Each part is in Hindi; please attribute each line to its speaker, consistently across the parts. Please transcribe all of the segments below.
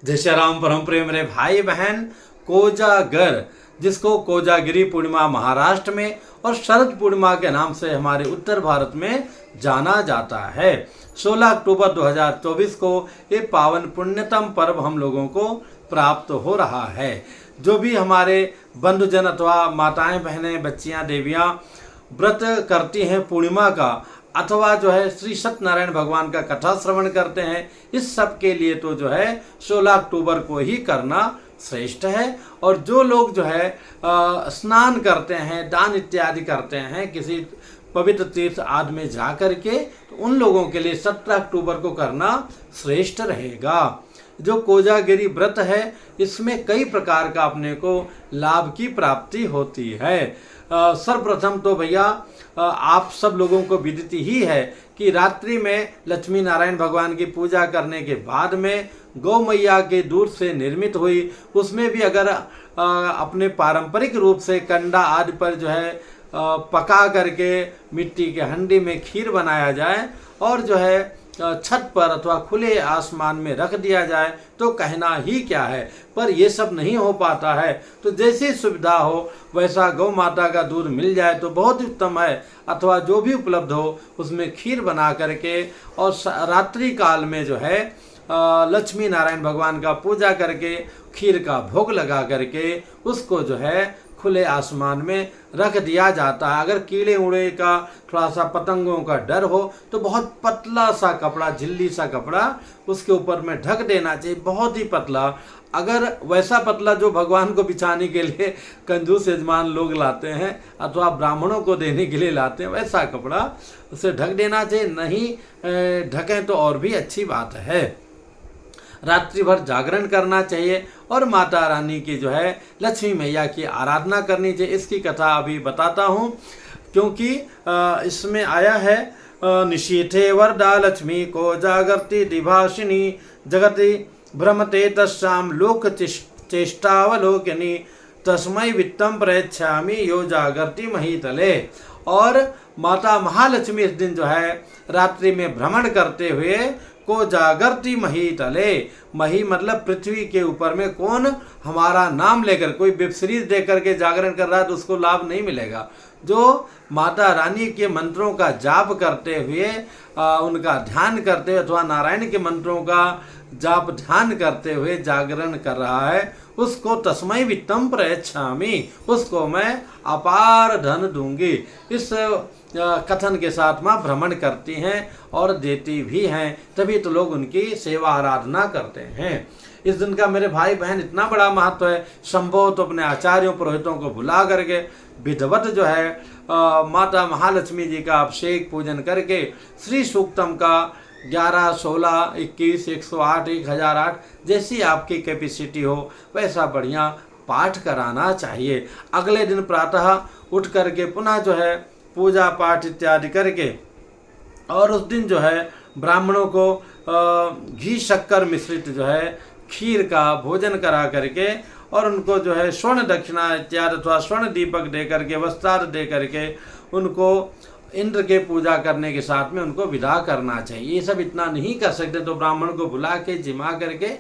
Speaker 1: जय श्री राम। परम प्रिय मेरे भाई बहन, कोजागर, जिसको कोजागिरी पूर्णिमा महाराष्ट्र में और शरद पूर्णिमा के नाम से हमारे उत्तर भारत में जाना जाता है। 16 अक्टूबर 2024 को ये पावन पुण्यतम पर्व हम लोगों को प्राप्त हो रहा है। जो भी हमारे बंधुजन अथवा माताएं, बहनें, बच्चियां, देवियां व्रत करती हैं पूर्णिमा का, अथवा जो है श्री सत्यनारायण भगवान का कथा श्रवण करते हैं, इस सब के लिए तो जो है 16 अक्टूबर को ही करना श्रेष्ठ है। और जो लोग जो है स्नान करते हैं, दान इत्यादि करते हैं किसी पवित्र तीर्थ आदि में जा करके, तो उन लोगों के लिए 17 अक्टूबर को करना श्रेष्ठ रहेगा। जो कोजागिरी व्रत है, इसमें कई प्रकार का अपने को लाभ की प्राप्ति होती है। सर्वप्रथम तो भैया आप सब लोगों को विदित ही है कि रात्रि में लक्ष्मी नारायण भगवान की पूजा करने के बाद में गौ मैया के दूध से निर्मित हुई, उसमें भी अगर अपने पारंपरिक रूप से कंडा आदि पर जो है पका करके मिट्टी के हंडी में खीर बनाया जाए और जो है छत पर अथवा खुले आसमान में रख दिया जाए तो कहना ही क्या है। पर ये सब नहीं हो पाता है, तो जैसी सुविधा हो वैसा गौ माता का दूध मिल जाए तो बहुत उत्तम है, अथवा जो भी उपलब्ध हो उसमें खीर बना करके और रात्रि काल में जो है लक्ष्मी नारायण भगवान का पूजा करके खीर का भोग लगा करके उसको जो है खुले आसमान में रख दिया जाता है। अगर कीड़े उड़े का, थोड़ा सा पतंगों का डर हो तो बहुत पतला सा कपड़ा, झिल्ली सा कपड़ा उसके ऊपर में ढक देना चाहिए, बहुत ही पतला। अगर वैसा पतला जो भगवान को बिछाने के लिए कंजूस यजमान लोग लाते हैं अथवा ब्राह्मणों को देने के लिए लाते हैं, वैसा कपड़ा उसे ढक देना चाहिए। नहीं ढकें तो और भी अच्छी बात है। रात्रि भर जागरण करना चाहिए और माता रानी की जो है लक्ष्मी मैया की आराधना करनी चाहिए। इसकी कथा अभी बताता हूँ, क्योंकि इसमें आया है निशीथे वरदा लक्ष्मी को जागरती दिभाषिनी जगति भ्रमते तस्याम लोक चेष्टावलोकनी तस्मै वित्तम प्रयच्छामि यो जागरती महीतले। और माता महालक्ष्मी इस दिन जो है रात्रि में भ्रमण करते हुए को जागरती मही तले, मही मतलब पृथ्वी के ऊपर में कौन हमारा नाम लेकर, कोई वेब सीरीज देख करके जागरण कर रहा है तो उसको लाभ नहीं मिलेगा। जो माता रानी के मंत्रों का जाप करते हुए उनका ध्यान करते हुए अथवा नारायण के मंत्रों का जाप ध्यान करते हुए जागरण कर रहा है, उसको तस्मै वित्तम प्रयच्छामि, उसको मैं अपार धन दूंगी। इस कथन के साथ माँ भ्रमण करती हैं और देती भी हैं, तभी तो लोग उनकी सेवा आराधना करते हैं। इस दिन का मेरे भाई बहन इतना बड़ा महत्व है, संभव तो अपने आचार्यों पुरोहितों को भुला करके विधिवत जो है माता महालक्ष्मी जी का अभिषेक पूजन करके श्री सूक्तम का 11, 16, 21, 108, 1008 जैसी आपकी कैपेसिटी हो वैसा बढ़िया पाठ कराना चाहिए। अगले दिन प्रातः उठ करके पुनः जो है पूजा पाठ इत्यादि करके और उस दिन जो है ब्राह्मणों को घी शक्कर मिश्रित जो है खीर का भोजन करा करके और उनको जो है स्वर्ण दक्षिणा इत्यादि अथवा स्वर्ण दीपक दे करके, वस्त्राद दे करके उनको इंद्र के पूजा करने के साथ में उनको विदा करना चाहिए। ये सब इतना नहीं कर सकते तो ब्राह्मण को बुला के जिमा करके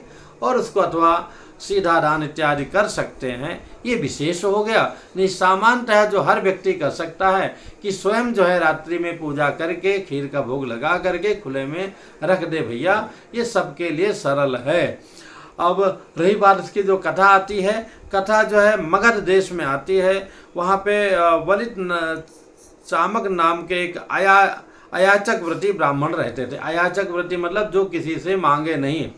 Speaker 1: और उसको अथवा सीधा दान इत्यादि कर सकते हैं, ये विशेष हो गया। नहीं सामान्यतः जो हर व्यक्ति कर सकता है कि स्वयं जो है रात्रि में पूजा करके खीर का भोग लगा करके खुले में रख दे भैया, ये सबके लिए सरल है। अब रही बात इसकी जो कथा आती है, कथा जो है मगध देश में आती है। वहाँ पे वलित चामक नाम के एक अयाचक व्रती ब्राह्मण रहते थे। अयाचक व्रती मतलब जो किसी से मांगे नहीं,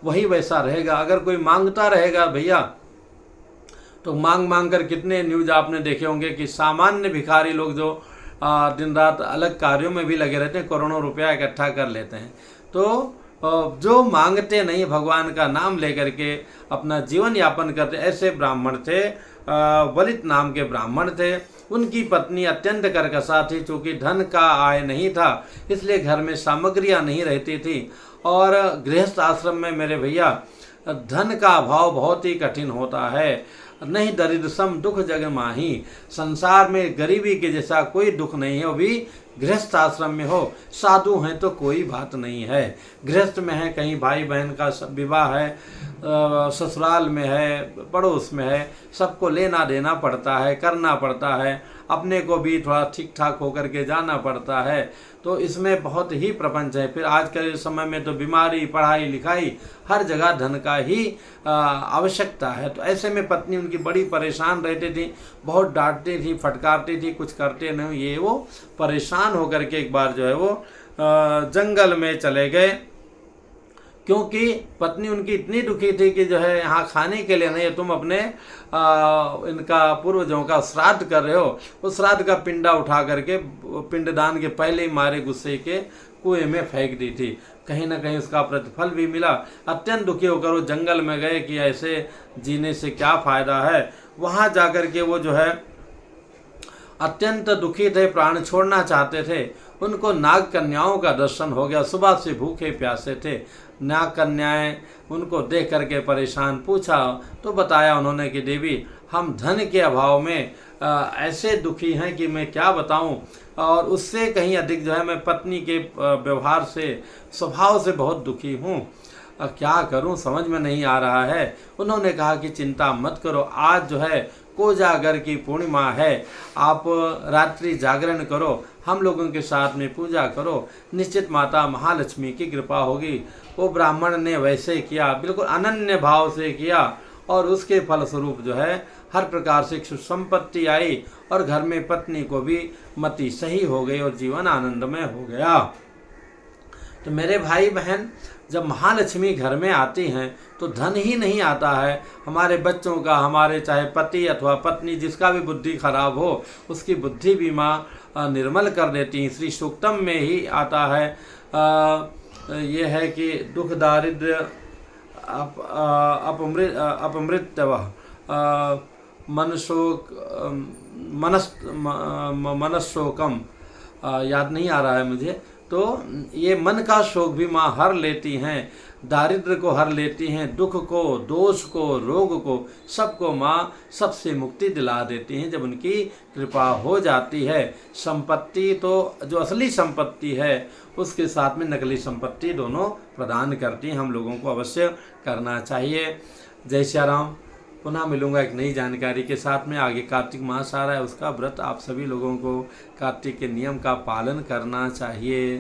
Speaker 1: वही वैसा रहेगा। अगर कोई मांगता रहेगा भैया तो मांग मांग कर कितने न्यूज आपने देखे होंगे कि सामान्य भिखारी लोग जो दिन रात अलग कार्यों में भी लगे रहते हैं, करोड़ों रुपया इकट्ठा कर लेते हैं। तो जो मांगते नहीं, भगवान का नाम लेकर के अपना जीवन यापन करते, ऐसे ब्राह्मण थे। वलित नाम के ब्राह्मण थे। उनकी पत्नी अत्यंत कर्कशा थी, चूँकि धन का आय नहीं था इसलिए घर में सामग्रियां नहीं रहती थी। और गृहस्थ आश्रम में मेरे भैया धन का अभाव बहुत ही कठिन होता है। नहीं दरिद्र सम दुख जग माही, संसार में गरीबी के जैसा कोई दुख नहीं है, वो भी गृहस्थ आश्रम में हो। साधु हैं तो कोई बात नहीं है, गृहस्थ में है कहीं भाई बहन का विवाह है, ससुराल में है, पड़ोस में है, सबको लेना देना पड़ता है, करना पड़ता है, अपने को भी थोड़ा ठीक ठाक होकर के जाना पड़ता है। तो इसमें बहुत ही प्रपंच है। फिर आज के समय में तो बीमारी, पढ़ाई लिखाई, हर जगह धन का ही आवश्यकता है। तो ऐसे में पत्नी उनकी बड़ी परेशान रहती थी, बहुत डांटती थी, फटकारती थी, कुछ करते नहीं। ये वो परेशान होकर के एक बार जो है वो जंगल में चले गए, क्योंकि पत्नी उनकी इतनी दुखी थी कि जो है यहाँ खाने के लिए नहीं है, तुम अपने इनका पूर्वजों का श्राद्ध कर रहे हो। उस श्राद्ध का पिंडा उठा करके पिंडदान के पहले ही मारे गुस्से के कुएं में फेंक दी थी। कहीं ना कहीं उसका प्रतिफल भी मिला। अत्यंत दुखी होकर वो जंगल में गए कि ऐसे जीने से क्या फ़ायदा है। वहाँ जाकर के वो जो है अत्यंत दुखी थे, प्राण छोड़ना चाहते थे। उनको नाग कन्याओं का दर्शन हो गया। सुबह से भूखे प्यासे थे। नाग कन्याएं उनको देख करके परेशान, पूछा तो बताया उन्होंने कि देवी, हम धन के अभाव में ऐसे दुखी हैं कि मैं क्या बताऊं, और उससे कहीं अधिक जो है मैं पत्नी के व्यवहार से, स्वभाव से बहुत दुखी हूं। क्या करूं समझ में नहीं आ रहा है। उन्होंने कहा कि चिंता मत करो, आज जो है कोजागर की पूर्णिमा है, आप रात्रि जागरण करो, हम लोगों के साथ में पूजा करो, निश्चित माता महालक्ष्मी की कृपा होगी। वो ब्राह्मण ने वैसे किया, बिल्कुल अनन्य भाव से किया, और उसके फलस्वरूप जो है हर प्रकार से सुख संपत्ति आई, और घर में पत्नी को भी मति सही हो गई और जीवन आनंदमय हो गया। तो मेरे भाई बहन, जब महालक्ष्मी घर में आती हैं तो धन ही नहीं आता है, हमारे बच्चों का, हमारे चाहे पति अथवा पत्नी, जिसका भी बुद्धि खराब हो उसकी बुद्धि भी माँ निर्मल कर देती हैं। श्री सूक्तम में ही आता है, ये है कि दुख दारिद्र्य अपमृत्यवः मनशोकम, याद नहीं आ रहा है मुझे। तो ये मन का शोक भी माँ हर लेती हैं, दारिद्र्य को हर लेती हैं, दुख को, दोष को, रोग को, सबको माँ सबसे मुक्ति दिला देती हैं जब उनकी कृपा हो जाती है। संपत्ति तो जो असली संपत्ति है उसके साथ में नकली संपत्ति दोनों प्रदान करती हैं। हम लोगों को अवश्य करना चाहिए। जय श्री राम। पुनः मिलूंगा एक नई जानकारी के साथ में। आगे कार्तिक मास आ रहा है, उसका व्रत आप सभी लोगों को कार्तिक के नियम का पालन करना चाहिए।